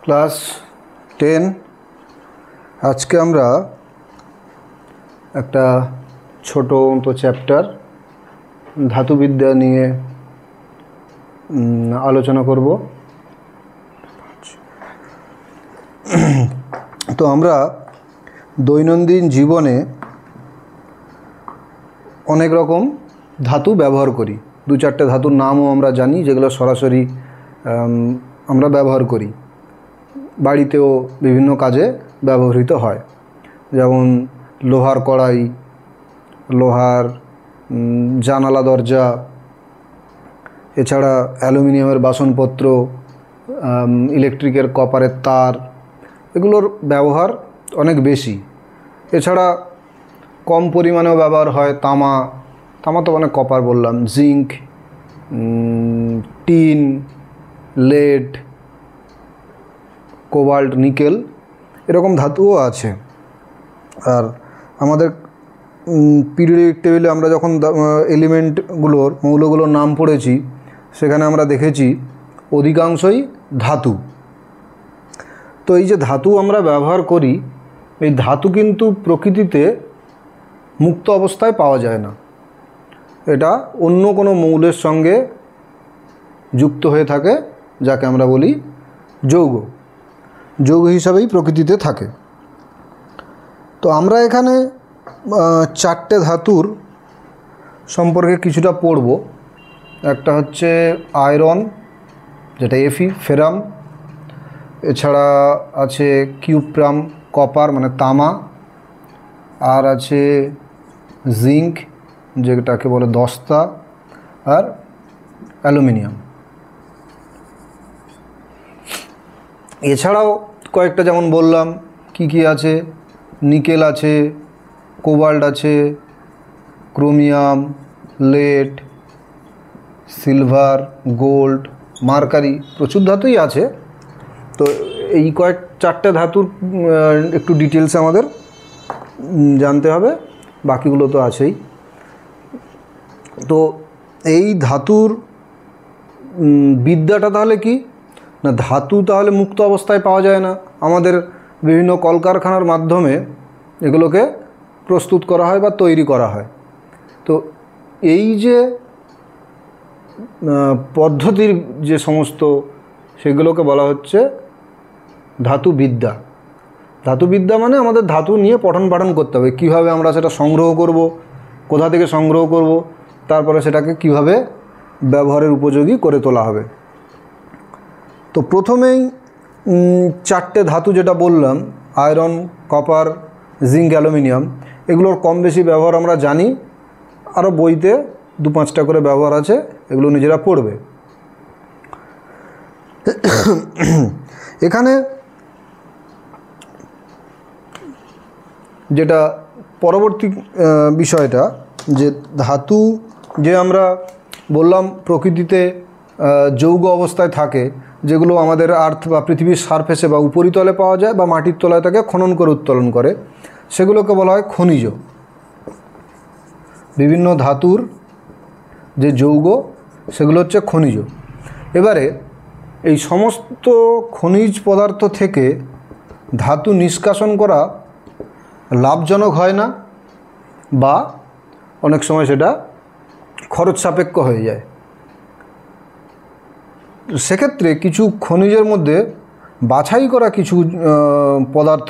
Class 10 আজকে আমরা একটা ছোট মতো চ্যাপ্টার ধাতুবিদ্যা নিয়ে আলোচনা করব। তো আমরা দৈনন্দিন জীবনে অনেক রকম ধাতু ব্যবহার করি। দু চারটে ধাতুর নামও আমরা জানি, যেগুলো সরাসরি আমরা ব্যবহার করি, বাড়িতেও বিভিন্ন কাজে ব্যবহৃত হয়। যেমন লোহার কড়াই, লোহার জানালা দরজা, এছাড়া অ্যালুমিনিয়ামের বাসনপত্র, ইলেকট্রিকের কপারের তার, এগুলোর ব্যবহার অনেক বেশি। এছাড়া কম পরিমাণেও ব্যবহার হয় তামা তো মানে কপার বললাম, zinc, tin, lead, cobalt, nickel, এরকম ধাতুও আছে। আর আমাদের পিরিয়ডিক টেবিলে আমরা যখন এলিমেন্টগুলোর, মৌলগুলোর নাম পড়েছি, সেখানে আমরা দেখেছি অধিকাংশই ধাতু। তো এই যে ধাতু আমরা ব্যবহার করি, এই ধাতু কিন্তু প্রকৃতিতে মুক্ত অবস্থায় পাওয়া যায় না। এটা অন্য কোনো মৌলের সঙ্গে যুক্ত হয়ে থাকে, যাকে আমরা বলি যৌগ। যৌগ হিসাবেই প্রকৃতিতে থাকে। তো আমরা এখানে চারটে ধাতুর সম্পর্কে কিছুটা পড়ব। একটা হচ্ছে আয়রন, যেটা এফি, ফেরাম। এছাড়া আছে কিউপ্রাম, কপার মানে তামা। আর আছে জিঙ্ক, যেটাকে বলে দস্তা। আর অ্যালুমিনিয়াম। এছাড়াও কয়েকটা যেমন বললাম কি আছে, নিকেল আছে, কোবাল্ট আছে, chromium, lead, silver, gold, mercury, প্রচুর ধাতুই আছে। তো এই চারটে ধাতুর একটু ডিটেলস আমাদের জানতে হবে, বাকিগুলো তো আছেই। তো এই ধাতুর বিদ্যাটা তাহলে কি না, ধাতু তাহলে মুক্ত অবস্থায় পাওয়া যায় না, আমাদের বিভিন্ন কলকারখানার মাধ্যমে এগুলোকে প্রস্তুত করা হয় বা তৈরি করা হয়। তো এই যে পদ্ধতির যে সমস্ত, সেগুলোকে বলা হচ্ছে ধাতুবিদ্যা। ধাতুবিদ্যা মানে আমাদের ধাতু নিয়ে পঠন পাঠন করতে হবে, কীভাবে আমরা সেটা সংগ্রহ করব, কোথা থেকে সংগ্রহ করব, তারপরে সেটাকে কিভাবে ব্যবহারের উপযোগী করে তোলা হবে। তো প্রথমেই চারটে ধাতু যেটা বললাম, আয়রন, কপার, জিঙ্ক, অ্যালুমিনিয়াম, এগুলোর কম বেশি ব্যবহার আমরা জানি। আরও বইতে 2-5টা করে ব্যবহার আছে, এগুলো নিজেরা পড়বে। এখানে যেটা পরবর্তী বিষয়টা, যে ধাতু যে আমরা বললাম প্রকৃতিতে যৌগ অবস্থায় থাকে, যেগুলো আমাদের আর্থ বা পৃথিবীর সারফেসে বা উপরিতলে পাওয়া যায় বা মাটির তলায় তাকে খনন করে উত্তোলন করে, সেগুলোকে বলা হয় খনিজ। বিভিন্ন ধাতুর যে যৌগ, সেগুলো হচ্ছে খনিজ। এবারে এই সমস্ত খনিজ পদার্থ থেকে ধাতু নিষ্কাশন করা লাভজনক হয় না, বা অনেক সময় সেটা খরচ সাপেক্ষ হয়ে যায়। সেক্ষেত্রে কিছু খনিজের মধ্যে বাছাই করা কিছু পদার্থ,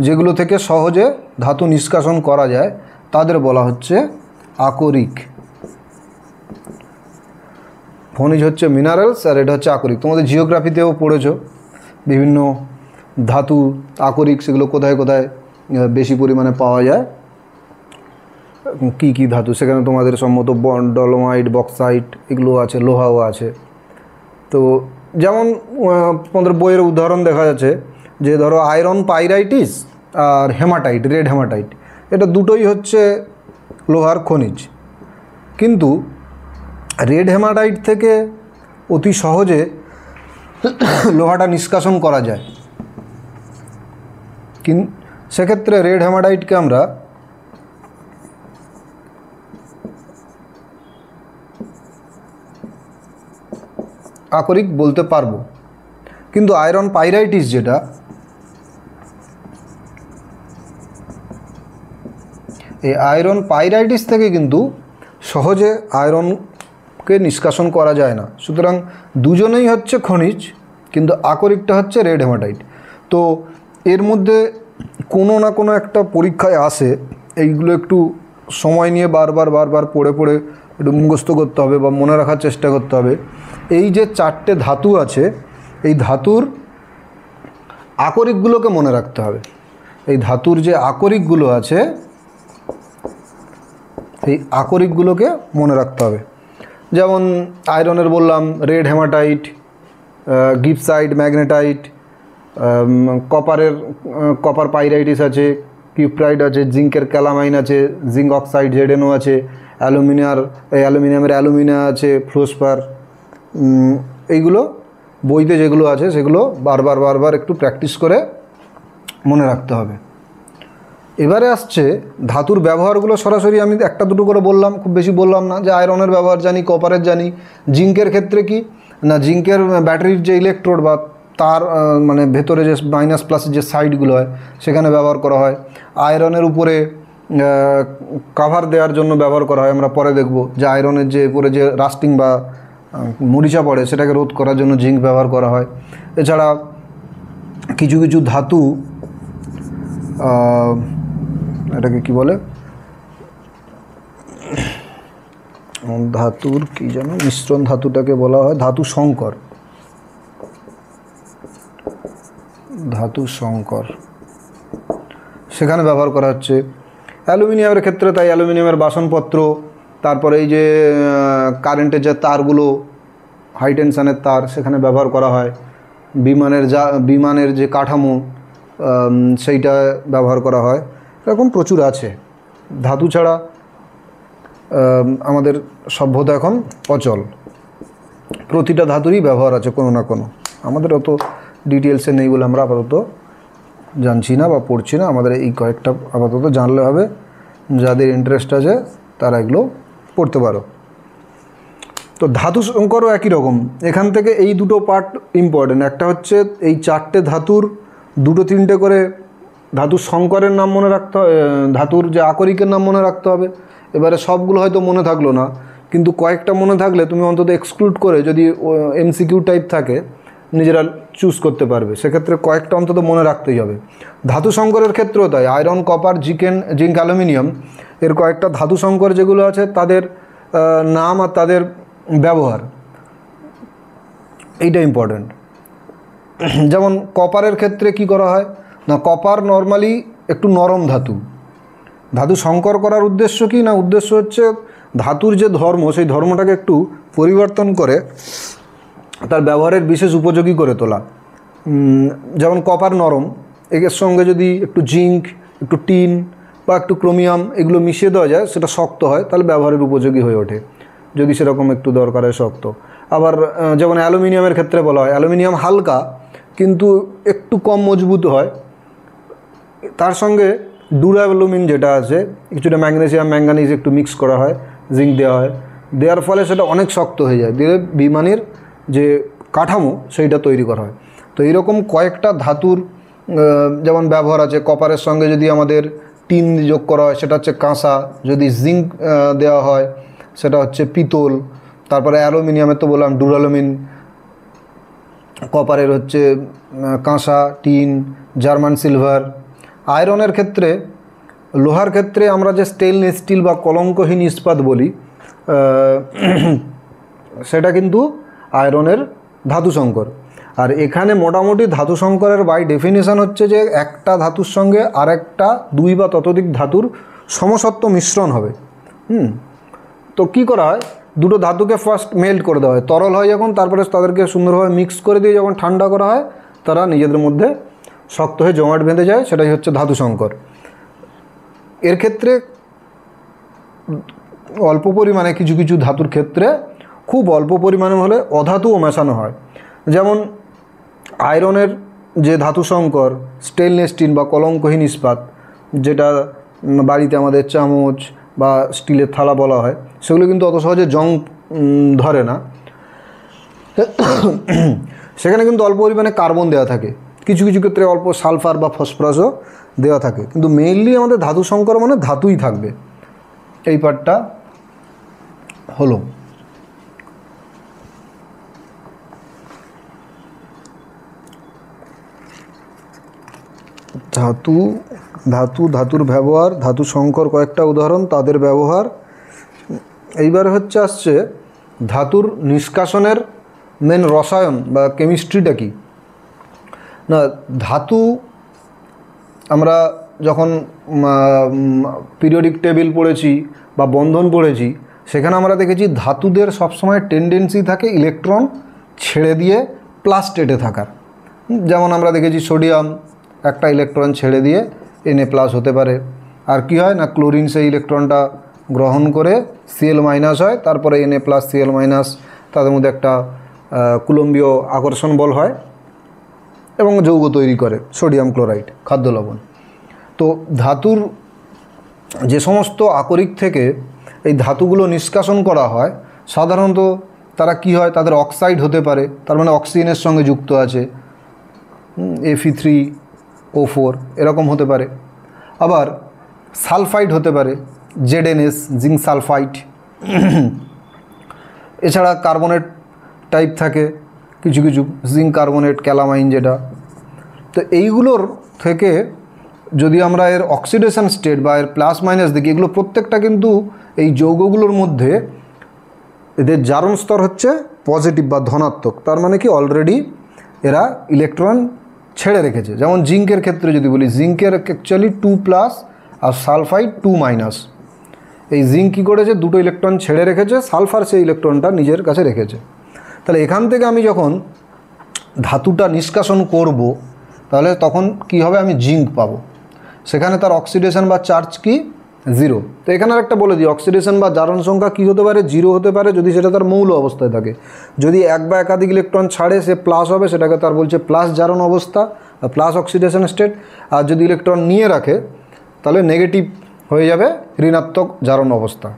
যেগুলো থেকে সহজে ধাতু নিষ্কাশন করা যায়, তাদের বলা হচ্ছে আকরিক। খনিজ হচ্ছে মিনারেলস, আর এটা হচ্ছে আকরিক। তোমাদের জিওগ্রাফিতেও পড়েছো বিভিন্ন ধাতু, আকরিক, সেগুলো কোথায় কোথায় বেশি পরিমাণে পাওয়া যায়, কি ধাতু, সেখানে তোমাদের সম্মত ডলোমাইট, বক্সাইট, এগুলো আছে, লোহাও আছে। তো যেমন তোমাদের বইয়ের উদাহরণ দেখা যাচ্ছে, যে ধরো আয়রন পাইরাইটিস আর হেমাটাইট, রেড হেমাটাইট, এটা দুটোই হচ্ছে লোহার খনিজ। কিন্তু রেড হেমাটাইট থেকে অতি সহজে লোহাটা নিষ্কাশন করা যায়। সেক্ষেত্রে রেড হেমাটাইটকে আমরা আকরিক বলতে পারবো। কিন্তু আয়রন পাইরাইটিস যেটা, এই আয়রন পাইরাইটিস থেকে কিন্তু সহজে আয়রনকে নিষ্কাশন করা যায় না। সুতরাং দুজনেই হচ্ছে খনিজ, কিন্তু আকরিকটা হচ্ছে রেড হেমাটাইট। তো এর মধ্যে কোনো না কোনো একটা পরীক্ষায় আসে, এইগুলো একটু সময় নিয়ে বারবার পড়ে একটু মুখস্থ করতে হবে বা মনে রাখার চেষ্টা করতে হবে। এই যে 4টে ধাতু আছে, এই ধাতুর আকরিকগুলোকে মনে রাখতে হবে। এই ধাতুর যে আকরিকগুলো আছে, এই আকরিকগুলোকে মনে রাখতে হবে। যেমন আয়রনের বললাম red haematite, gibbsite, magnetite, copper pyrites আছে, কিউপ্রাইট আছে, জিঙ্কের ক্যালামাইন আছে, জিঙ্ক অক্সাইড ZnO আছে, অ্যালুমিনিয়ামের অ্যালুমিনা আছে, ফ্লোসফার। এইগুলো বইতে যেগুলো আছে সেগুলো বারবার একটু প্র্যাকটিস করে মনে রাখতে হবে। এবারে আসছে ধাতুর ব্যবহারগুলো। সরাসরি আমি একটা দুটো করে বললাম, খুব বেশি বললাম না। যে আয়রনের ব্যবহার জানি, কপারের জানি। জিঙ্কের ক্ষেত্রে কি না, জিঙ্কের ব্যাটারির যে ইলেকট্রোড বা তার মানে ভেতরে যে মাইনাস প্লাসের যে সাইডগুলো হয় সেখানে ব্যবহার করা হয়। আয়রনের উপরে কাভার দেওয়ার জন্য ব্যবহার করা হয়। আমরা পরে দেখব যে আয়রনের যে উপরে যে রাস্টিং বা মরিচা পড়ে সেটাকে রোধ করার জন্য জিঙ্ক ব্যবহার করা হয়। এছাড়া কিছু কিছু ধাতু, এটাকে কি বলে, ধাতুর কি যেন মিশ্রণ ধাতুটাকে বলা হয় ধাতু সংকর। সেখানে ব্যবহার করা হচ্ছে। অ্যালুমিনিয়ামের ক্ষেত্রে তাই অ্যালুমিনিয়ামের বাসনপত্র, তারপরে এই যে কারেন্টের যে তারগুলো, হাই টেনশানের তার, সেখানে ব্যবহার করা হয়। বিমানের যে কাঠামো সেইটা ব্যবহার করা হয়। এরকম প্রচুর আছে। ধাতু ছাড়া আমাদের সভ্যতা এখন অচল। প্রতিটা ধাতুরই ব্যবহার আছে কোনো না কোনো। আমাদের অত ডিটেলসে নেই বলে আমরা আপাতত জানছি না বা পড়ছি না। আমাদের এই কয়েকটা আপাতত জানলে হবে। যাদের ইন্টারেস্ট আছে তারা এগুলো পড়তে পারো। তো ধাতু সংকরও একই রকম। এখান থেকে এই দুটো পার্ট ইম্পর্টেন্ট। একটা হচ্ছে এই 4টে ধাতুর 2-3টে করে ধাতুর সংকরের নাম মনে রাখতে হবে, ধাতুর যে আকরিকের নাম মনে রাখতে হবে। এবারে সবগুলো হয়তো মনে থাকলো না, কিন্তু কয়েকটা মনে থাকলে তুমি অন্তত এক্সক্লুড করে, যদি MCQ টাইপ থাকে, নিজেরা চুজ করতে পারবে। সেক্ষেত্রে কয়েকটা অন্তত মনে রাখতেই হবে। ধাতু সংকরের ক্ষেত্রেও তাই। আয়রন, কপার, জিঙ্ক, অ্যালুমিনিয়াম এর কয়েকটা ধাতু সংকর যেগুলো আছে তাদের নাম আর তাদের ব্যবহার, এইটা ইম্পর্ট্যান্ট। যেমন কপারের ক্ষেত্রে কি করা হয় না, কপার নর্মালি একটু নরম ধাতু। ধাতু সংকর করার উদ্দেশ্য কি না, উদ্দেশ্য হচ্ছে ধাতুর যে ধর্ম, সেই ধর্মটাকে একটু পরিবর্তন করে তার ব্যবহারের বিশেষ উপযোগী করে তোলা। যেমন কপার নরম, এর সঙ্গে যদি একটু জিঙ্ক, একটু টিন বা একটু ক্রোমিয়াম এগুলো মিশিয়ে দেওয়া যায়, সেটা শক্ত হয়, তাহলে ব্যবহারের উপযোগী হয়ে ওঠে। যদি সেরকম একটু দরকার হয় শক্ত। আবার যেমন অ্যালুমিনিয়ামের ক্ষেত্রে বলা হয়, অ্যালুমিনিয়াম হালকা কিন্তু একটু কম মজবুত হয়। তার সঙ্গে ডুরালুমিন যেটা আছে, কিছুটা ম্যাগনেসিয়াম, ম্যাঙ্গানিজ একটু মিক্স করা হয়, জিঙ্ক দেওয়া হয়। দেওয়ার ফলে সেটা অনেক শক্ত হয়ে যায়, দিয়ে বিমানের যে কাঠামো সেইটা তৈরি করা হয়। তো এইরকম কয়েকটা ধাতুর যেমন ব্যবহার আছে। কপারের সঙ্গে যদি আমাদের টিন যোগ করা হয় সেটা হচ্ছে কাঁসা, যদি জিঙ্ক দেওয়া হয় সেটা হচ্ছে পিতল। তারপরে অ্যালুমিনিয়ামের তো বললাম ডুরালুমিন, কপারের হচ্ছে কাঁসা, টিন, জার্মান সিলভার। আয়রনের ক্ষেত্রে, লোহার ক্ষেত্রে আমরা যে স্টেইনলেস স্টিল বা কলঙ্কহীন ইস্পাত বলি, সেটা কিন্তু আয়রনের ধাতু সংকর। আর এখানে মোটামুটি ধাতু সংকরের বাই ডেফিনেশন হচ্ছে যে একটা ধাতুর সঙ্গে আরেকটা 2 বা ততোধিক ধাতুর সমসত্ব মিশ্রণ হবে। তো কী করা হয়, দুটো ধাতুকে ফার্স্ট মেল্ট করে দেওয়া হয়, তরল হয় যখন, তারপরে তাদেরকে সুন্দরভাবে মিক্স করে দিয়ে যখন ঠান্ডা করা হয়, তারা নিজেদের মধ্যে শক্ত হয়ে জমাট বেঁধে যায়। সেটাই হচ্ছে ধাতু সংকর। এর ক্ষেত্রে অল্প পরিমাণে, কিছু কিছু ধাতুর ক্ষেত্রে খুব অল্প পরিমাণে হলে অধাতুও মেশানো হয়। যেমন আয়রনের যে ধাতু সংকর, স্টেইনলেস স্টিল বা কলঙ্কহীন ইস্পাত, যেটা বাড়িতে আমাদের চামচ বা স্টিলের থালা বলা হয়, সেগুলো কিন্তু অত সহজে জং ধরে না। সেখানে কিন্তু অল্প পরিমাণে কার্বন দেওয়া থাকে, কিছু কিছু ক্ষেত্রে অল্প সালফার বা ফসফরাসও দেওয়া থাকে, কিন্তু মেইনলি আমাদের ধাতু সংকর মানে ধাতুই থাকবে। এই পার্টটা হলো। ধাতু ধাতুর ব্যবহার, ধাতু সংকর কয়েকটা উদাহরণ, তাদের ব্যবহার। এইবার আসছে ধাতুর নিষ্কাশনের মেন রসায়ন বা কেমিস্ট্রিটা কি না। ধাতু আমরা যখন পিরিয়ডিক টেবিল পড়েছি বা বন্ধন পড়েছি, সেখানে আমরা দেখেছি ধাতুদের সবসময় টেন্ডেন্সি থাকে ইলেকট্রন ছেড়ে দিয়ে প্লাস স্টেটে থাকার। যেমন আমরা দেখেছি সোডিয়াম একটা ইলেকট্রন ছেড়ে দিয়ে Na+ হতে পারে। আর কি হয় না, ক্লোরিন সেই ইলেকট্রনটা গ্রহণ করে Cl- হয়, তারপরে Na+, Cl- তাদের মধ্যে একটা কুলম্বীয় আকর্ষণ বল হয় এবং যৌগ তৈরি করে সোডিয়াম ক্লোরাইড, খাদ্য লবণ। তো ধাতুর যে সমস্ত আকরিক থেকে এই ধাতুগুলো নিষ্কাশন করা হয়, সাধারণত তারা কি হয়, তাদের অক্সাইড হতে পারে, তার মানে অক্সিজেনের সঙ্গে যুক্ত আছে, Fe3O4 এরকম হতে পারে। আবার সালফাইড হতে পারে, ZnS জিঙ্ক সালফাইড। এছাড়া কার্বনেট টাইপ থাকে কিছু কিছু, জিঙ্ক কার্বনেট, ক্যালামাইন যেটা। তো এইগুলোর থেকে যদি আমরা এর অক্সিডেশন স্টেট বা এর প্লাস মাইনাস দেখি, এগুলো প্রত্যেকটা কিন্তু এই যৌগগুলোর মধ্যে এদের জারণ স্তর হচ্ছে পজিটিভ বা ধনাত্মক। তার মানে কি অলরেডি এরা ইলেকট্রন ছেড়ে রেখেছে। যেমন জিঙ্কের ক্ষেত্রে যদি বলি, জিঙ্কের অ্যাকচুয়ালি 2+ আর সালফাইড 2-। এই জিঙ্ক কী করেছে, দুটো ইলেকট্রন ছেড়ে রেখেছে, সালফার সেই ইলেকট্রনটা নিজের কাছে রেখেছে। তাহলে এখান থেকে আমি যখন ধাতুটা নিষ্কাশন করব, তাহলে তখন কি হবে, আমি জিঙ্ক পাবো। সেখানে তার অক্সিডেশন বা চার্জ কি 0। তো এখানে একটা বলে দিই, অক্সিডেশন বা জারণ সংখ্যা কী হতে পারে, 0 হতে পারে যদি সেটা তার মৌল অবস্থায় থাকে। যদি এক বা একাধিক ইলেকট্রন ছাড়ে সে প্লাস হবে, সেটাকে তার বলছে প্লাস জারণ অবস্থা বা প্লাস অক্সিডেশন স্টেট। আর যদি ইলেকট্রন নিয়ে রাখে তাহলে নেগেটিভ হয়ে যাবে, ঋণাত্মক জারণ অবস্থা।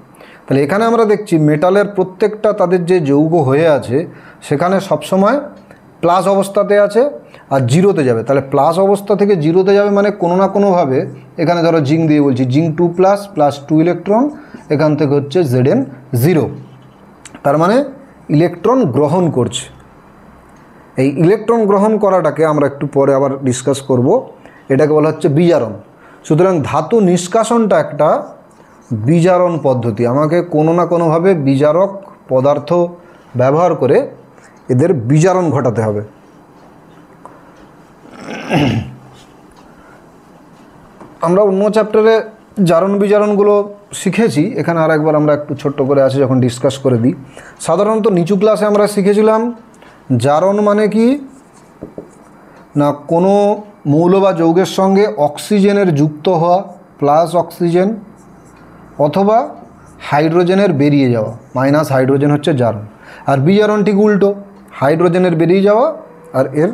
তাহলে এখানে আমরা দেখছি মেটালের প্রত্যেকটা তাদের যে যৌগ হয়ে আছে সেখানে সবসময় প্লাস অবস্থাতে আছে আর 0-তে যাবে। তাহলে প্লাস অবস্থা থেকে 0-তে যাবে মানে কোনো না কোনোভাবে, এখানে ধরো জিঙ্ক দিয়ে বলছি, জিঙ্ক 2+ প্লাস 2 ইলেকট্রন, এখান থেকে হচ্ছে Zn0। তার মানে ইলেকট্রন গ্রহণ করছে। এই ইলেকট্রন গ্রহণ করাটাকে আমরা একটু পরে আবার ডিসকাস করব, এটাকে বলা হচ্ছে বিজারণ। সুতরাং ধাতু নিষ্কাশনটা একটা বিজারণ পদ্ধতি। আমাকে কোনো না কোনোভাবে বিজারক পদার্থ ব্যবহার করে এদের বিজারণ ঘটাতে হবে। আমরা অন্য চ্যাপ্টারে জারণ বিজারণগুলো শিখেছি, এখানে আর একবার আমরা একটু ছোট্ট করে আছে যখন ডিসকাস করে দিই। সাধারণত নিচু ক্লাসে আমরা শিখেছিলাম জারণ মানে কি না, কোনো মৌল বা যৌগের সঙ্গে অক্সিজেনের যুক্ত হওয়া প্লাস অক্সিজেন, অথবা হাইড্রোজেনের বেরিয়ে যাওয়া মাইনাস হাইড্রোজেন হচ্ছে জারণ। আর বিজারণ ঠিক উল্টো, হাইড্রোজেনের বেরিয়ে যাওয়া আর এর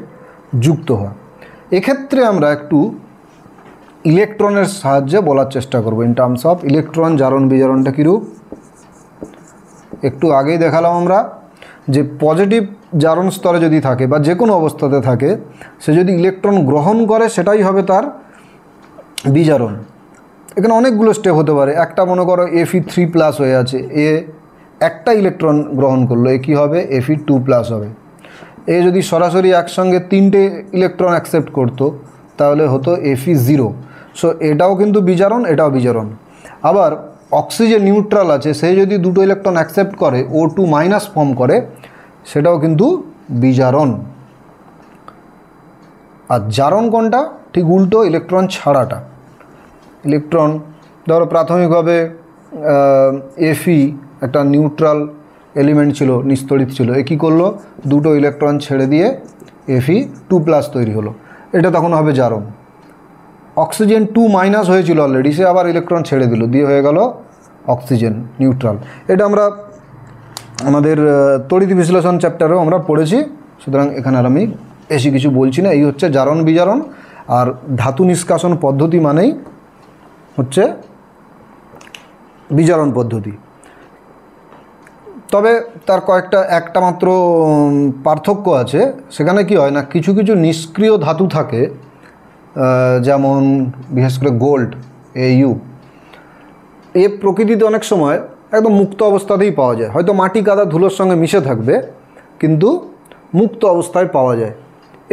যুক্ত হওয়া। এক্ষেত্রে আমরা একটু ইলেকট্রনের সাহায্যে বলার চেষ্টা করব ইন টার্মস অফ ইলেকট্রন জারণ বিজারণটা কীরূপ। একটু আগেই দেখালাম আমরা যে পজিটিভ জারণ স্তরে যদি থাকে বা যে কোনো অবস্থাতে থাকে, সে যদি ইলেকট্রন গ্রহণ করে সেটাই হবে তার বিজারণ। এখানে অনেকগুলো স্টেপ হতে পারে। একটা মনে করো Fe3+ হয়ে আছে, এ একটা ইলেকট্রন গ্রহণ করলো, এ কী হবে, Fe2+ হবে। এ যদি সরাসরি একসঙ্গে 3টে ইলেকট্রন অ্যাকসেপ্ট করতো তাহলে হতো Fe0। সো এটাও কিন্তু বিজারণ, এটাও বিজারণ। আবার অক্সিজেন নিউট্রাল আছে, সে যদি দুটো ইলেকট্রন অ্যাকসেপ্ট করে O2- ফর্ম করে, সেটাও কিন্তু বিজারণ। আর জারণ কোনটা, ঠিক উল্টো, ইলেকট্রন ছাড়াটা। ইলেকট্রন ধরো প্রাথমিকভাবে Fe একটা নিউট্রাল এলিমেন্ট ছিল, নিস্তড়িত ছিল, এ কী করলো, দুটো ইলেকট্রন ছেড়ে দিয়ে Fe2+ তৈরি হলো, এটা তখন হবে জারণ। অক্সিজেন 2- হয়েছিল অলরেডি, সে আবার ইলেকট্রন ছেড়ে দিল, দিয়ে হয়ে গেল অক্সিজেন নিউট্রাল। এটা আমরা আমাদের তড়িৎ বিশ্লেষণ চ্যাপ্টারেও আমরা পড়েছি, সুতরাং এখানে আর আমি বেশি কিছু বলছি না। এই হচ্ছে জারণ বিজারণ। আর ধাতু নিষ্কাশন পদ্ধতি মানেই হচ্ছে বিজারণ পদ্ধতি। তবে তার একটা মাত্র পার্থক্য আছে। সেখানে কি হয় না, কিছু কিছু নিষ্ক্রিয় ধাতু থাকে, যেমন বিশেষ করে গোল্ড AU, এ প্রকৃতিতে অনেক সময় একদম মুক্ত অবস্থাতেই পাওয়া যায়। হয়তো মাটি কাদা ধুলোর সঙ্গে মিশে থাকবে, কিন্তু মুক্ত অবস্থায় পাওয়া যায়।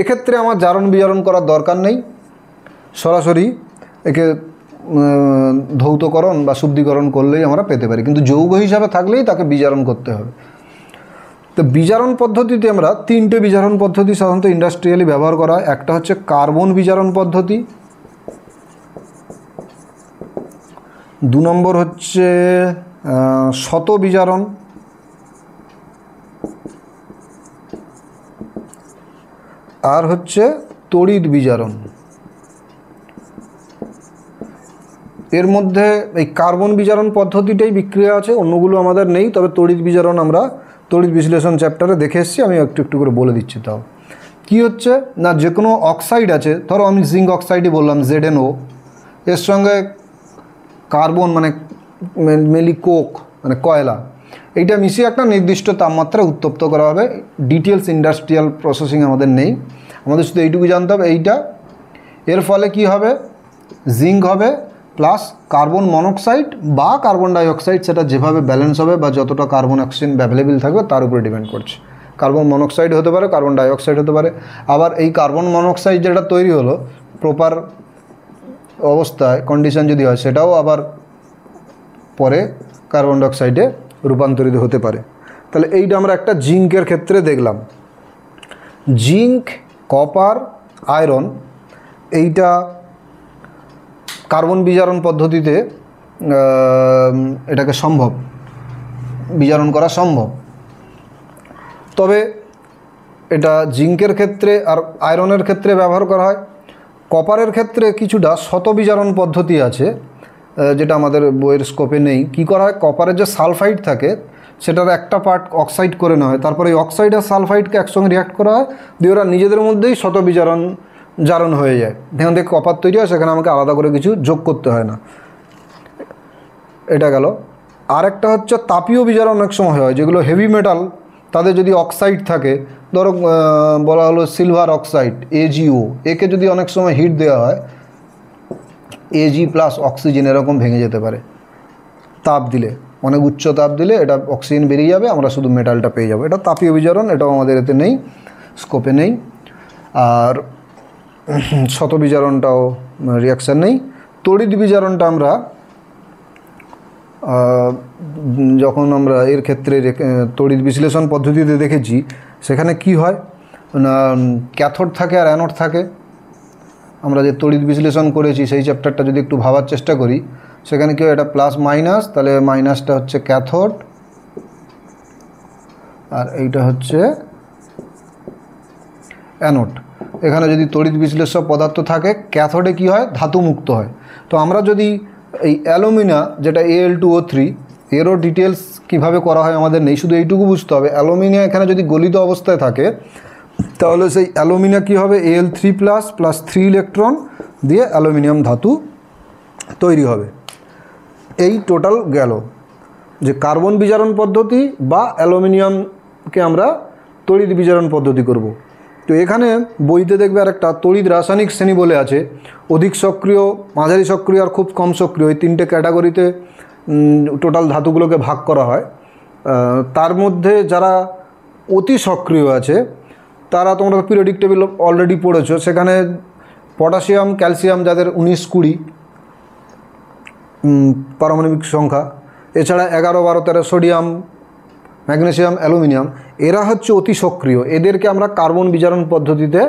এক্ষেত্রে আমার জারণ বিজারণ করার দরকার নেই, সরাসরি একে ধৌতকরণ বা শুদ্ধিকরণ করলেই আমরা পেতে পারি। কিন্তু যৌগ হিসাবে থাকলেই তাকে বিজারণ করতে হবে। তো বিজারণ পদ্ধতিতে আমরা 3টে বিজারণ পদ্ধতি সাধারণত ইন্ডাস্ট্রিয়ালি ব্যবহার করা হয়। একটা হচ্ছে কার্বন বিজারণ পদ্ধতি, 2 নম্বর হচ্ছে শত বিজারণ, আর হচ্ছে তড়িৎ বিজারণ। এর মধ্যে এই কার্বন বিজারণ পদ্ধতিটাই বিক্রিয়া আছে, অন্যগুলো আমাদের নেই। তবে তড়িৎ বিজারণ আমরা তড়িৎ বিশ্লেষণ চ্যাপ্টারে দেখে এসেছি, আমি একটু একটু করে বলে দিচ্ছি। তাও কি হচ্ছে না, যে কোনো অক্সাইড আছে, ধরো আমি জিঙ্ক অক্সাইডই বললাম ZnO, এর সঙ্গে কার্বন মানে মেনলি কোক মানে কয়লা, এইটা মিশিয়ে একটা নির্দিষ্ট তাপমাত্রায় উত্তপ্ত করা হবে। ডিটেলস ইন্ডাস্ট্রিয়াল প্রসেসিং আমাদের নেই, আমাদের শুধু এইটুকু জানতে হবে। এইটা এর ফলে কি হবে, জিঙ্ক হবে প্লাস কার্বন মনোক্সাইড বা কার্বন ডাইঅক্সাইড, সেটা যেভাবে ব্যালেন্স হবে বা যতটা কার্বন অক্সিজেন অ্যাভেলেবেল থাকবে তার উপরে ডিপেন্ড করছে। কার্বন মনোক্সাইড হতে পারে, কার্বন ডাইঅক্সাইড হতে পারে। আবার এই কার্বন মনোক্সাইড যেটা তৈরি হলো প্রপার অবস্থায় কন্ডিশন যদি হয়, সেটাও আবার পরে কার্বন ডাইঅক্সাইডে রূপান্তরিত হতে পারে। তাহলে এইটা আমরা একটা জিঙ্কের ক্ষেত্রে দেখলাম। জিঙ্ক, কপার, আয়রন, এইটা কার্বন বিজারণ পদ্ধতিতে এটাকে বিজারণ করা সম্ভব। তবে এটা জিঙ্কের ক্ষেত্রে আর আয়রনের ক্ষেত্রে ব্যবহার করা হয়। কপারের ক্ষেত্রে কিছুটা শত বিজারণ পদ্ধতি আছে, যেটা আমাদের বইয়ের স্কোপে নেই। কি করা হয়, কপারের যে সালফাইড থাকে সেটার একটা পার্ট অক্সাইড করে নেওয়া হয়, তারপরে এই অক্সাইড আর সালফাইডকে একসঙ্গে রিঅ্যাক্ট করা হয়, দিয়ে ওরা নিজেদের মধ্যেই শত জারণ হয়ে যায়। যেখান থেকে কপার তৈরি হয় সেখানে আমাকে আলাদা করে কিছু যোগ করতে হয় না। এটা গেল। আর একটা হচ্ছে তাপীয় বিজারণ অনেক সময় হয়, যেগুলো হেভি মেটাল তাদের যদি অক্সাইড থাকে, ধরো বলা হলো সিলভার অক্সাইড AgO, একে যদি অনেক সময় হিট দেওয়া হয় Ag প্লাস অক্সিজেন এরকম ভেঙে যেতে পারে তাপ দিলে, অনেক উচ্চ তাপ দিলে এটা অক্সিজেন বেরিয়ে যাবে, আমরা শুধু মেটালটা পেয়ে যাবো। এটা তাপীয় বিজারণ, এটাও আমাদের এতে নেই, স্কোপে নেই। আর শত বিজারণটাও রিয়াকশান নেই। তড়িৎ বিজারণটা আমরা যখন আমরা এর ক্ষেত্রে তড়িৎ বিশ্লেষণ পদ্ধতিতে দেখেছি, সেখানে কি হয় না, ক্যাথোড থাকে আর অ্যানোড থাকে। আমরা যে তড়িৎ বিশ্লেষণ করেছি সেই চ্যাপ্টারটা যদি একটু ভাবার চেষ্টা করি, সেখানে কি হয়, এটা প্লাস মাইনাস, তাহলে মাইনাসটা হচ্ছে ক্যাথোড আর এইটা হচ্ছে অ্যানোড। এখানে যদি তড়িৎ বিশ্লেষক পদার্থ থাকে, ক্যাথোডে কি হয়, ধাতু মুক্ত হয়। তো আমরা যদি এই অ্যালুমিনা যেটা Al2O3, এরও ডিটেলস কিভাবে করা হয় আমাদের নেই, শুধু এইটুকু বুঝতে হবে অ্যালুমিনিয়াম এখানে যদি গলিত অবস্থায় থাকে, তাহলে সেই অ্যালুমিনা কী হবে, Al3+ প্লাস 3 ইলেকট্রন দিয়ে অ্যালুমিনিয়াম ধাতু তৈরি হবে। এই টোটাল গেল যে কার্বন বিজারণ পদ্ধতি বা অ্যালুমিনিয়ামকে আমরা তড়িৎ বিজারণ পদ্ধতি করব। তো এখানে বইতে দেখবে আর একটা তড়িৎ রাসায়নিক শ্রেণী বলে আছে, অধিক সক্রিয়, মাঝারি সক্রিয় আর খুব কম সক্রিয়, এই 3টে ক্যাটাগরিতে টোটাল ধাতুগুলোকে ভাগ করা হয়। তার মধ্যে যারা অতি সক্রিয় আছে তারা, তোমরা পিরিয়ডিক টেবিল অলরেডি পড়েছো, সেখানে পটাশিয়াম, ক্যালসিয়াম যাদের 19-20 পারমাণবিক সংখ্যা, এছাড়া 11, 12, 13 সোডিয়াম, ম্যাগনেসিয়াম, অ্যালুমিনিয়াম, এরা হচ্ছে অতি সক্রিয়। এদেরকে আমরা কার্বন বিজারণ পদ্ধতিতে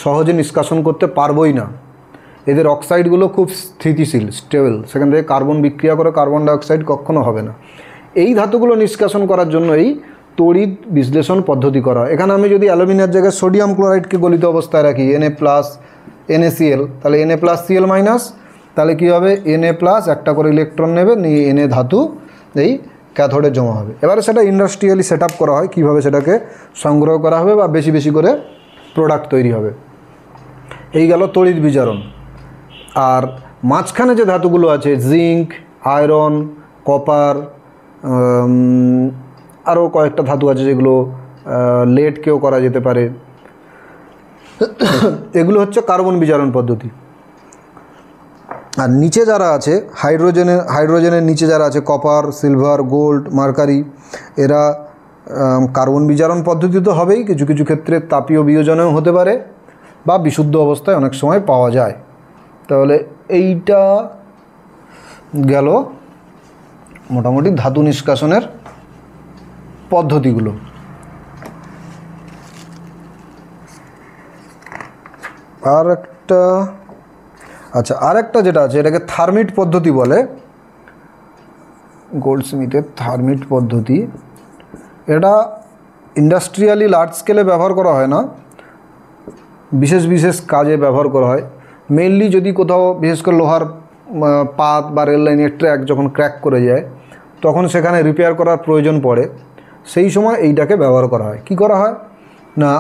সহজে নিষ্কাশন করতে পারবোই না। এদের অক্সাইডগুলো খুব স্থিতিশীল, স্টেবল, সেখান থেকে কার্বন বিক্রিয়া করে কার্বন ডাইঅক্সাইড কখনো হবে না। এই ধাতুগুলো নিষ্কাশন করার জন্য এই তড়িৎ বিশ্লেষণ পদ্ধতি করা হয়। এখানে আমি যদি অ্যালুমিনিয়ার জায়গায় সোডিয়াম ক্লোরাইডকে গলিত অবস্থায় রাখি, Na+ NaCl, তাহলে Na+Cl-, তাহলে কী হবে, Na+ একটা করে ইলেকট্রন নেবে, নিয়ে Na ধাতু এই ক্যাথোডে জমা হবে। এবারে সেটা ইন্ডাস্ট্রিয়ালি সেট আপ করা হয়, কীভাবে সেটাকে সংগ্রহ করা হবে বা বেশি বেশি করে প্রোডাক্ট তৈরি হবে। এই গেল তড়িৎ বিজারণ। আর মাঝখানে যে ধাতুগুলো আছে, জিঙ্ক, আয়রন, কপার আরও কয়েকটা ধাতু আছে যেগুলো লেডকেও করা যেতে পারে। এগুলো হচ্ছে কার্বন বিজারণ পদ্ধতি। আর নিচে যারা আছে হাইড্রোজেনের নিচে যারা আছে কপার, সিলভার, গোল্ড, মার্কারি, এরা কার্বন বিজারণ পদ্ধতি তো হবেই, কিছু কিছু ক্ষেত্রে তাপীয় বিয়োজনেও হতে পারে বা বিশুদ্ধ অবস্থায় অনেক সময় পাওয়া যায়। তাহলে এইটা গেল মোটামুটি ধাতু নিষ্কাশনের পদ্ধতিগুলো। আরেকটা যেটা আছে এটাকে থার্মিট পদ্ধতি বলে, গোল্ডস্মিথের থার্মিট পদ্ধতি। এটা ইন্ডাস্ট্রিয়ালি লার্জ স্কেলে ব্যবহার করা হয় না, বিশেষ বিশেষ কাজে ব্যবহার করা হয়। মেইনলি যদি কোথাও বিশেষ করে লোহার পাত বা রেল লাইনের ট্র্যাক যখন ক্র্যাক করে যায় তখন সেখানে রিপেয়ার করার প্রয়োজন পড়ে, সেই সময় এইটাকে ব্যবহার করা হয়। কি করা হয় না,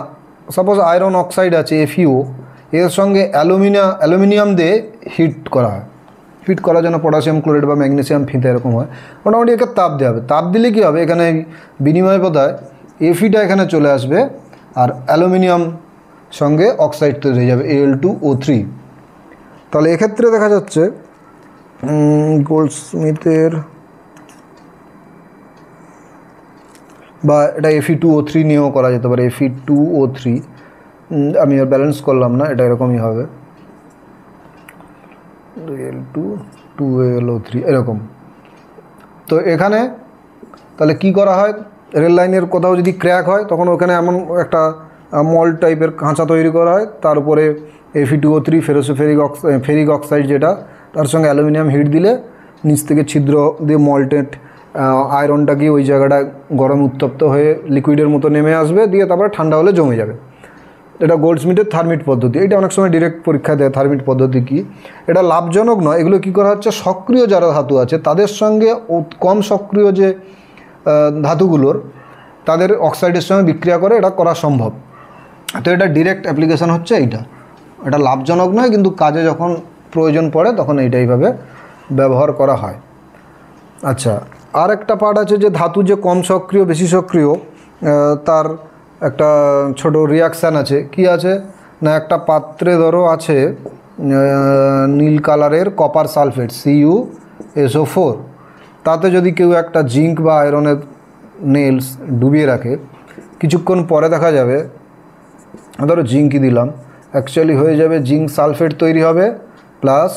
সাপোজ আয়রন অক্সাইড আছে FeO, এর সঙ্গে অ্যালুমিনিয়াম দিয়ে হিট করা হয়। হিট করার জন্য পটাশিয়াম ক্লোরাইড বা ম্যাগনেসিয়াম ফিতে এরকম হয়। মোটামুটি একে তাপ দেওয়া হবে। তাপ দিলে কী হবে, এখানে বিনিময় পদায় Fe এখানে চলে আসবে আর অ্যালুমিনিয়াম সঙ্গে অক্সাইড তৈরি হয়ে যাবে Al2O3। তাহলে এক্ষেত্রে দেখা যাচ্ছে গোল্ডস্মিথের বা এটা Fe2O3 নিয়েও করা যেতে পারে। Fe2O3 আমি আর ব্যালেন্স করলাম না, এটা এরকমই হবে 2Al2 2AlO3 এরকম। তো এখানে তাহলে কি করা হয়, রেল লাইনের কোথাও যদি ক্র্যাক হয় তখন ওখানে এমন একটা মল টাইপের খাঁচা তৈরি করা হয়, তার উপরে Fe2O3 ফেরিক অক্সাইড যেটা, তার সঙ্গে অ্যালুমিনিয়াম হিট দিলে নিচ থেকে ছিদ্র দিয়ে মল্টেড আয়রনটা গিয়ে ওই জায়গাটা গরম উত্তপ্ত হয়ে লিকুইডের মতো নেমে আসবে, দিয়ে তারপরে ঠান্ডা হলে জমে যাবে। এটা গোল্ডস্মিথের থার্মিট পদ্ধতি। এটা অনেক সময় ডিরেক্ট পরীক্ষা দেয় থার্মিট পদ্ধতি কি। এটা লাভজনক নয়। এগুলো কী করা হচ্ছে, সক্রিয় যারা ধাতু আছে তাদের সঙ্গে কম সক্রিয় যে ধাতুগুলোর তাদের অক্সাইডের সঙ্গে বিক্রিয়া করে এটা করা সম্ভব। তো এটা ডিরেক্ট অ্যাপ্লিকেশান হচ্ছে এইটা। এটা লাভজনক নয়, কিন্তু কাজে যখন প্রয়োজন পড়ে তখন এইটাইভাবে ব্যবহার করা হয়। আচ্ছা, আর একটা পার্ট আছে যে ধাতু যে কম সক্রিয় বেশি সক্রিয় তার একটা ছোট রিয়াকশান আছে। কি আছে না, একটা পাত্রে ধরো আছে নীল কালারের কপার সালফেট CuSO4, তাতে যদি কেউ একটা জিঙ্ক বা আয়রনের নেলস ডুবিয়ে রাখে, কিছুক্ষণ পরে দেখা যাবে ধরো জিঙ্কই দিলাম, অ্যাকচুয়ালি হয়ে যাবে জিঙ্ক সালফেট তৈরি হবে প্লাস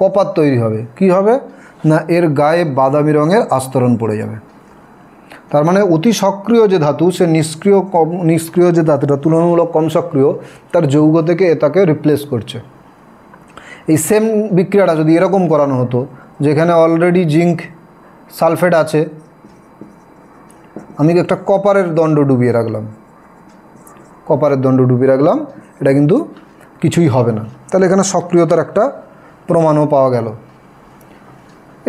কপার তৈরি হবে। কি হবে না, এর গায়ে বাদামি রঙের আস্তরণ পড়ে যাবে। তার মানে অতি সক্রিয় যে ধাতু সে নিষ্ক্রিয় যে ধাতুটা তুলনামূলক কম সক্রিয় তার যৌগ থেকে এটাকে রিপ্লেস করছে। এই সেম বিক্রিয়াটা যদি এরকম করানো হতো যেখানে অলরেডি জিঙ্ক সালফেট আছে, আমি একটা কপারের দণ্ড ডুবিয়ে রাখলাম, এটা কিন্তু কিছুই হবে না। তাহলে এখানে সক্রিয়তার একটা প্রমাণও পাওয়া গেল।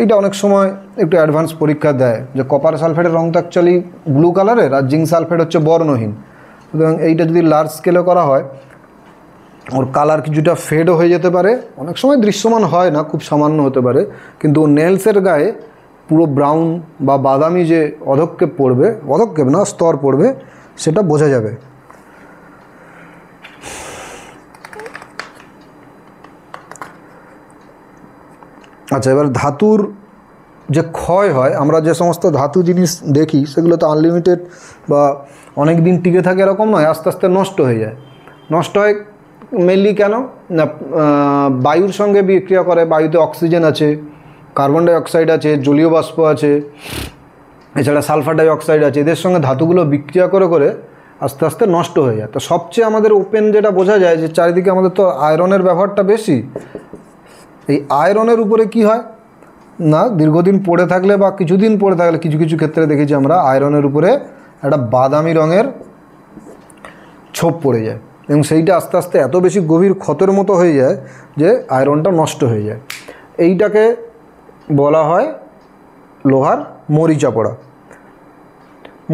এইটা অনেক সময় একটু অ্যাডভান্স পরীক্ষা দেয় যে কপার সালফেটের রং তো অ্যাকচুয়ালি ব্লু কালারের আর জিঙ্ক সালফেট হচ্ছে বর্ণহীন, সুতরাং এইটা যদি লার্জ স্কেলে করা হয় ওর কালার কিছুটা ফেডও হয়ে যেতে পারে। অনেক সময় দৃশ্যমান হয় না, খুব সামান্য হতে পারে, কিন্তু নেলসের গায়ে পুরো ব্রাউন বা বাদামি যে স্তর পড়বে সেটা বোঝা যাবে। আচ্ছা, এবার ধাতুর যে ক্ষয় হয়, আমরা যে সমস্ত ধাতু জিনিস দেখি সেগুলো তো আনলিমিটেড বা অনেক দিন টিকে থাকে এরকম নয়, আস্তে আস্তে নষ্ট হয়ে যায়। নষ্ট হয় মেনলি কেন না, বায়ুর সঙ্গে বিক্রিয়া করে। বায়ুতে অক্সিজেন আছে, কার্বন ডাই অক্সাইড আছে, জলীয় বাষ্প আছে, এছাড়া সালফার ডাই অক্সাইড আছে। এদের সঙ্গে ধাতুগুলো বিক্রিয়া করে করে আস্তে আস্তে নষ্ট হয়ে যায়। তো সবচেয়ে আমাদের ওপেন যেটা বোঝা যায় যে চারিদিকে আমাদের তো আয়রনের ব্যবহারটা বেশি। এই আয়রনের উপরে কি হয় না, দীর্ঘদিন পড়ে থাকলে বা কিছুদিন পড়ে থাকলে কিছু কিছু ক্ষেত্রে দেখেছি আমরা আয়রনের উপরে একটা বাদামি রঙের ছোপ পড়ে যায় এবং সেইটা আস্তে আস্তে এত বেশি গভীর ক্ষতের মতো হয়ে যায় যে আয়রনটা নষ্ট হয়ে যায়। এইটাকে বলা হয় লোহার মরিচা পড়া।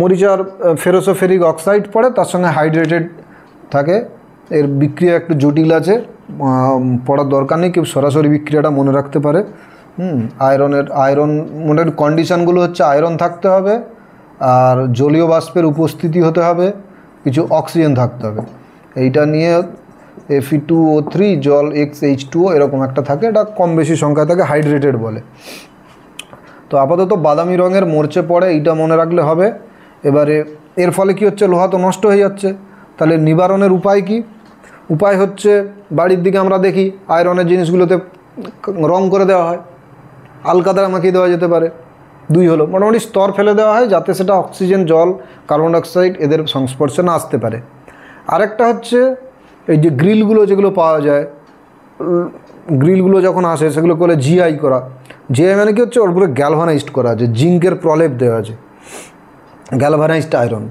মরিচার ফেরিক অক্সাইড পড়ে, তার সঙ্গে হাইড্রেটেড থাকে। এর বিক্রিয়া একটু জটিল আছে, পড়ার দরকার নেই, কেউ সরাসরি বিক্রিয়াটা মনে রাখতে পারে। আয়রন কন্ডিশানগুলো হচ্ছে আয়রন থাকতে হবে, আর জলীয় বাষ্পের উপস্থিতি হতে হবে, কিছু অক্সিজেন থাকতে হবে। এইটা নিয়ে Fe2O3 জল XH2O এরকম একটা থাকে, এটা কম বেশি সংখ্যায় থাকে, হাইড্রেটেড বলে। তো আপাতত বাদামি রঙের মরচে পড়ে, এইটা মনে রাখলে হবে। এবারে এর ফলে কি হচ্ছে, লোহা তো নষ্ট হয়ে যাচ্ছে, তাহলে নিবারণের উপায় কি? উপায় হচ্ছে, বাড়ির দিকে আমরা দেখি আয়রনের জিনিসগুলোতে রং করে দেওয়া হয়, আলকাতরা মাখিয়ে দেওয়া যেতে পারে। 2 হলো, মোটামুটি স্তর ফেলে দেওয়া হয় যাতে সেটা অক্সিজেন, জল, কার্বন ডাইঅক্সাইড এদের সংস্পর্শে না আসতে পারে। আরেকটা হচ্ছে এই যে গ্রিলগুলো যেগুলো পাওয়া যায়, গ্রিলগুলো যখন আসে সেগুলো করে জিআই করা। জিআই মানে কি হচ্ছে, ওর উপরে গ্যালভানাইজড করা আছে, জিঙ্কের প্রলেপ দেওয়া আছে, গ্যালভানাইজড আয়রন।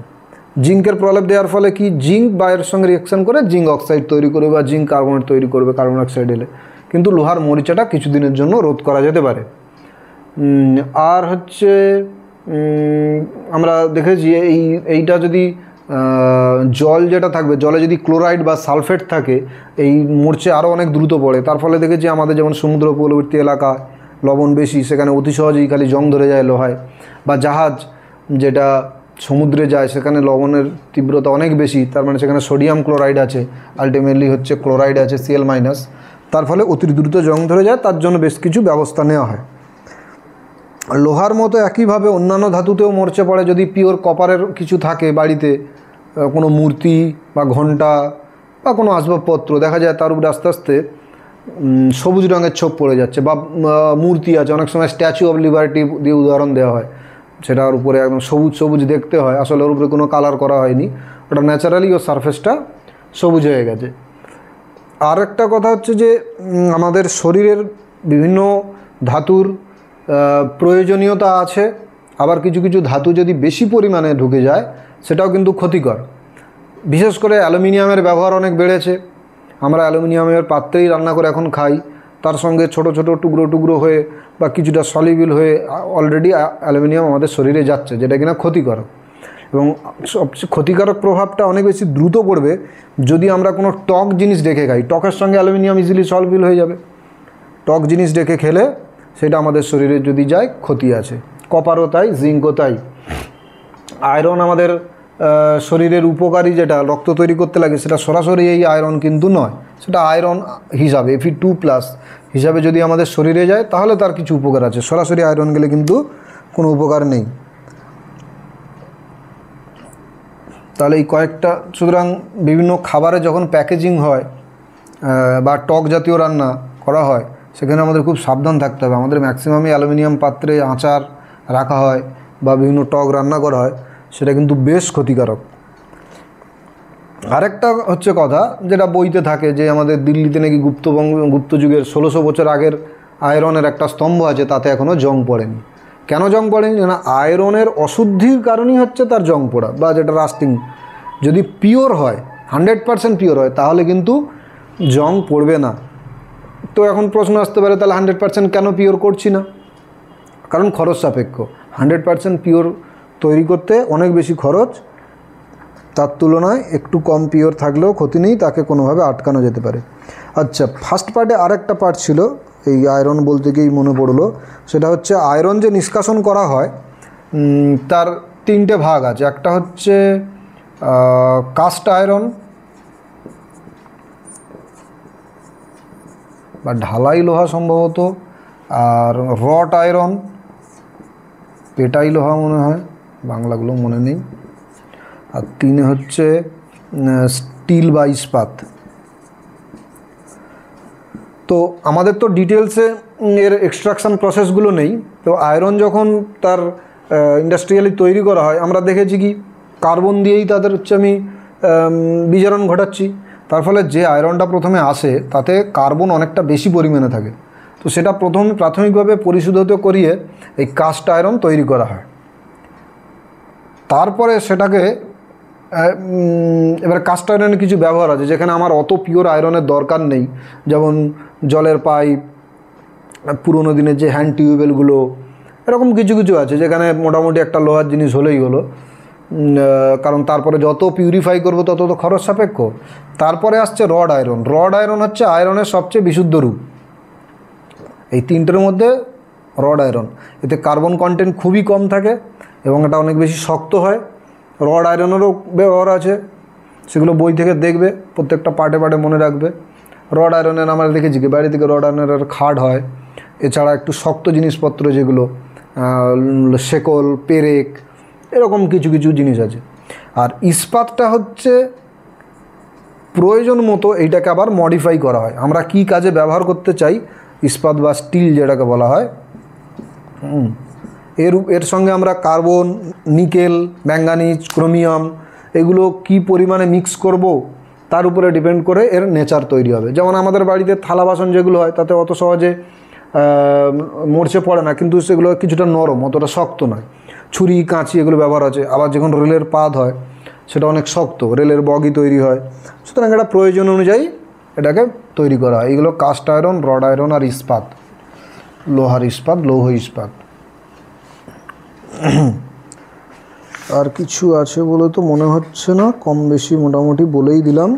জিঙ্কের প্রলেপ দেওয়ার ফলে কি, জিঙ্ক বায়ের সঙ্গে রিঅ্যাকশন করে জিঙ্ক অক্সাইড তৈরি করবে বা জিঙ্ক কার্বনেট তৈরি করবে, কার্বন অক্সাইড এলে কিন্তু লোহার মরিচাটা কিছুদিনের জন্য রোধ করা যেতে পারে। আর হচ্ছে আমরা দেখেছি এইটা যদি জল যেটা থাকবে, জলে যদি ক্লোরাইড বা সালফেট থাকে, এই মরচে আরও অনেক দ্রুত পড়ে। তার ফলে দেখেছি আমাদের যেমন সমুদ্র উপকূলবর্তী এলাকা লবণ বেশি, সেখানে অতি সহজেই খালি জং ধরে যায় লোহায়, বা জাহাজ যেটা সমুদ্রে যায় সেখানে লবণের তীব্রতা অনেক বেশি, তার মানে সেখানে সোডিয়াম ক্লোরাইড আছে, আলটিমেটলি হচ্ছে ক্লোরাইড আছে Cl-, তার ফলে অতি দ্রুত জং ধরে যায়, তার জন্য বেশ কিছু ব্যবস্থা নেওয়া হয়। লোহার মতো একইভাবে অন্যান্য ধাতুতেও মরচে পড়ে। যদি পিওর কপারের কিছু থাকে বাড়িতে, কোনো মূর্তি বা ঘণ্টা বা কোনো আসবাবপত্র, দেখা যায় তার উপরে আস্তে আস্তে সবুজ রঙের ছোপ পড়ে যাচ্ছে, বা মূর্তি আছে, অনেক সময় স্ট্যাচু অফ লিবার্টি দিয়ে উদাহরণ দেওয়া হয়, সেটার উপরে একদম সবুজ সবুজ দেখতে হয়, আসলে ওর উপরে কোনো কালার করা হয়নি, ওটা ন্যাচারালি ওর সারফেসটা সবুজ হয়ে গেছে। আর একটা কথা হচ্ছে যে আমাদের শরীরের বিভিন্ন ধাতুর প্রয়োজনীয়তা আছে, আবার কিছু কিছু ধাতু যদি বেশি পরিমাণে ঢুকে যায় সেটাও কিন্তু ক্ষতিকর। বিশেষ করে অ্যালুমিনিয়ামের ব্যবহার অনেক বেড়েছে, আমরা অ্যালুমিনিয়ামের পাত্রেই রান্না করে এখন খাই, তার সঙ্গে ছোট ছোট টুকরো টুকরো হয়ে বা কিছুটা সলিউবল হয়ে অলরেডি অ্যালুমিনিয়াম আমাদের শরীরে যাচ্ছে, যেটা কিনা ক্ষতিকারক। এবং সবচেয়ে ক্ষতিকারক প্রভাবটা অনেক বেশি দ্রুত পড়বে যদি আমরা কোনো টক জিনিস রেখে খাই। টকের সঙ্গে অ্যালুমিনিয়াম ইজিলি সলভিল হয়ে যাবে, টক জিনিস রেখে খেলে সেটা আমাদের শরীরে যদি যায় ক্ষতি আছে। কপারও তাই, জিঙ্কও তাই। আয়রন আমাদের শরীরের উপকারী, যেটা রক্ত তৈরি করতে লাগে, সেটা সরাসরি এই আয়রন কিন্তু নয়, সেটা আয়রন হিসাবে Fe2+ হিসাবে যদি আমাদের শরীরে যায় তাহলে তার কিছু উপকার আছে, সরাসরি আয়রন গেলে কিন্তু কোনো উপকার নেই। তাহলে এই কয়েকটা, সুতরাং বিভিন্ন খাবারে যখন প্যাকেজিং হয় বা টক জাতীয় রান্না করা হয় সেখানে আমাদের খুব সাবধান থাকতে হবে। আমাদের ম্যাক্সিমামই অ্যালুমিনিয়াম পাত্রে আচার রাখা হয় বা বিভিন্ন টক রান্না করা হয়, সেটা কিন্তু বেশ ক্ষতিকারক। আরেকটা হচ্ছে কথা, যেটা বইতে থাকে যে আমাদের দিল্লিতে নাকি গুপ্ত যুগের 1600 বছর আগের আয়রনের একটা স্তম্ভ আছে, তাতে এখনও জং পড়েনি। কেন জং পড়েনি? না, আয়রনের অশুদ্ধির কারণেই হচ্ছে তার জং পড়া বা যেটা রাস্টিং। যদি পিওর হয়, 100% পিওর হয়, তাহলে কিন্তু জং পড়বে না। তো এখন প্রশ্ন আসতে পারে, তাহলে 100% কেন পিওর করছি না? কারণ খরচ সাপেক্ষ। 100% পিওর তৈরি করতে অনেক বেশি খরচ, তার তুলনায় একটু কম পিওর থাকলেও ক্ষতি নেই, তাকে কোনোভাবে আটকানো যেতে পারে। আচ্ছা, ফার্স্ট পার্টে আরেকটা পার্ট ছিল, এই আয়রন বলতে গিয়েই মনে পড়লো, সেটা হচ্ছে আয়রন যে নিষ্কাশন করা হয় তার 3টে ভাগ আছে। একটা হচ্ছে কাস্ট আয়রন বা ঢালাই লোহা সম্ভবত, আর রট আয়রন, পেটাই লোহা মনে হয়, বাংলাগুলো মনে নেই, আর 3 হচ্ছে স্টিল বা ইস্পাত। তো আমাদের তো ডিটেলসে এর এক্সট্রাকশন প্রসেসগুলো নেই। তো আয়রন যখন তার ইন্ডাস্ট্রিয়ালি তৈরি করা হয়, আমরা দেখেছি কি কার্বন দিয়েই তাদের হচ্ছে আমি বিজারণ ঘটাচ্ছি, তার ফলে যে আয়রনটা প্রথমে আসে তাতে কার্বন অনেকটা বেশি পরিমাণে থাকে। তো সেটা প্রাথমিকভাবে পরিশোধিত করিয়ে এই কাস্ট আয়রন তৈরি করা হয়। তারপরে সেটাকে এবার কাস্ট আয়রনের কিছু ব্যবহার আছে যেখানে আমার অত পিওর আয়রনের দরকার নেই, যেমন জলের পাইপ, পুরোনো দিনের যে হ্যান্ড টিউবওয়েলগুলো, এরকম কিছু কিছু আছে যেখানে মোটামুটি একটা লোহার জিনিস হলেই হলো, কারণ তারপরে যত পিউরিফাই করবো তত তো খরচ সাপেক্ষ। তারপরে আসছে রড আয়রন। রড আয়রন হচ্ছে আয়রনের সবচেয়ে বিশুদ্ধ রূপ। এই 3টের মধ্যে রড আয়রন, এতে কার্বন কন্টেন্ট খুবই কম থাকে এবং এটা অনেক বেশি শক্ত হয়। রড আয়রনেরও ব্যবহার আছে, সেগুলো বই থেকে দেখবে, প্রত্যেকটা পার্টে পার্টে মনে রাখবে। রড আয়রনের আমরা দেখেছি কি বাড়ি থেকে রড আয়রনের খাট হয়। এছাড়া একটু শক্ত জিনিসপত্র যেগুলো শেকল, পেরেক, এরকম কিছু কিছু জিনিস আছে। আর ইস্পাতটা হচ্ছে প্রয়োজন মতো এইটাকে আবার মডিফাই করা হয়। আমরা কি কাজে ব্যবহার করতে চাই ইস্পাত বা স্টিল যেটাকে বলা হয়, এর সঙ্গে আমরা কার্বন, নিকেল, ম্যাঙ্গানিজ, ক্রোমিয়াম এগুলো কি পরিমাণে মিক্স করব তার উপরে ডিপেন্ড করে এর নেচার তৈরি হবে। যেমন আমাদের বাড়িতে থালা বাসন যেগুলো হয় তাতে অত সহজে মরচে পড়ে না, কিন্তু সেগুলো কিছুটা নরম, অতটা শক্ত নয়। ছুরি, কাঁচি এগুলো ব্যবহার আছে। আবার যখন রেলের পাত হয় সেটা অনেক শক্ত, রেলের বগি তৈরি হয়। সুতরাং এটা প্রয়োজন অনুযায়ী এটাকে তৈরি করা হয়। এগুলো কাস্ট আয়রন, রড আয়রন আর ইস্পাত, লোহার ইস্পাত, লৌহ ইস্পাত। আর কিছু আছে বলে তো মনে হচ্ছে না, কম বেশি মোটামুটি বলেই দিলাম।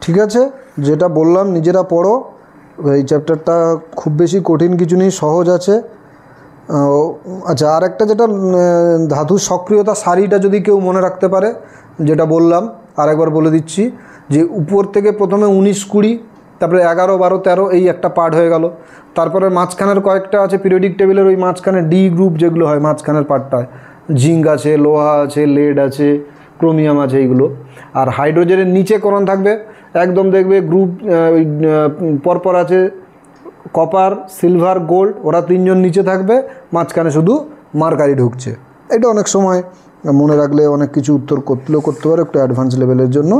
ঠিক আছে, যেটা বললাম নিজেরা পড়ো। এই চ্যাপ্টারটা খুব বেশি কঠিন কিছু নেই, সহজ আছে। আচ্ছা, আর একটা যেটা ধাতুর সক্রিয়তা সারিটা যদি কেউ মনে রাখতে পারে, যেটা বললাম আরেকবার বলে দিচ্ছি, যে উপর থেকে প্রথমে 19, 20, তারপরে 11, 12, 13 এই একটা পার্ট হয়ে গেল। তারপরে মাঝখানের কয়েকটা আছে পিরিয়ডিক টেবিলের, ওই মাঝখানে ডি গ্রুপ যেগুলো হয় মাঝখানের পার্টটায়, জিঙ্ক আছে, লোহা আছে, লেড আছে, ক্রোমিয়াম আছে এইগুলো। আর হাইড্রোজেনের নিচে কোন থাকবে একদম দেখবে গ্রুপ পরপর আছে, কপার, সিলভার, গোল্ড, ওরা তিনজন নিচে থাকবে, মাঝখানে শুধু মার্কারি ঢুকছে। এটা অনেক সময় মনে রাখলে অনেক কিছু উত্তর করতে পারো। একটু অ্যাডভান্স লেভেলের জন্য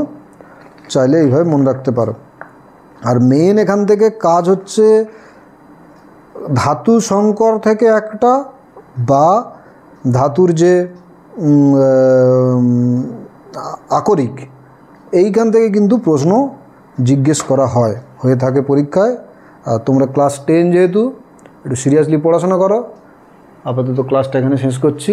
চাইলে এইভাবে মনে রাখতে পারো। আর মেন এখান থেকে কাজ হচ্ছে ধাতু সংকর থেকে একটা বা ধাতুর যে আকরিক, এইখান থেকে কিন্তু প্রশ্ন জিজ্ঞেস করা হয়ে থাকে পরীক্ষায়। আর তোমরা ক্লাস 10 যেহেতু, একটু সিরিয়াসলি পড়াশোনা করো। আপাতত ক্লাসটা এখানে শেষ করছি।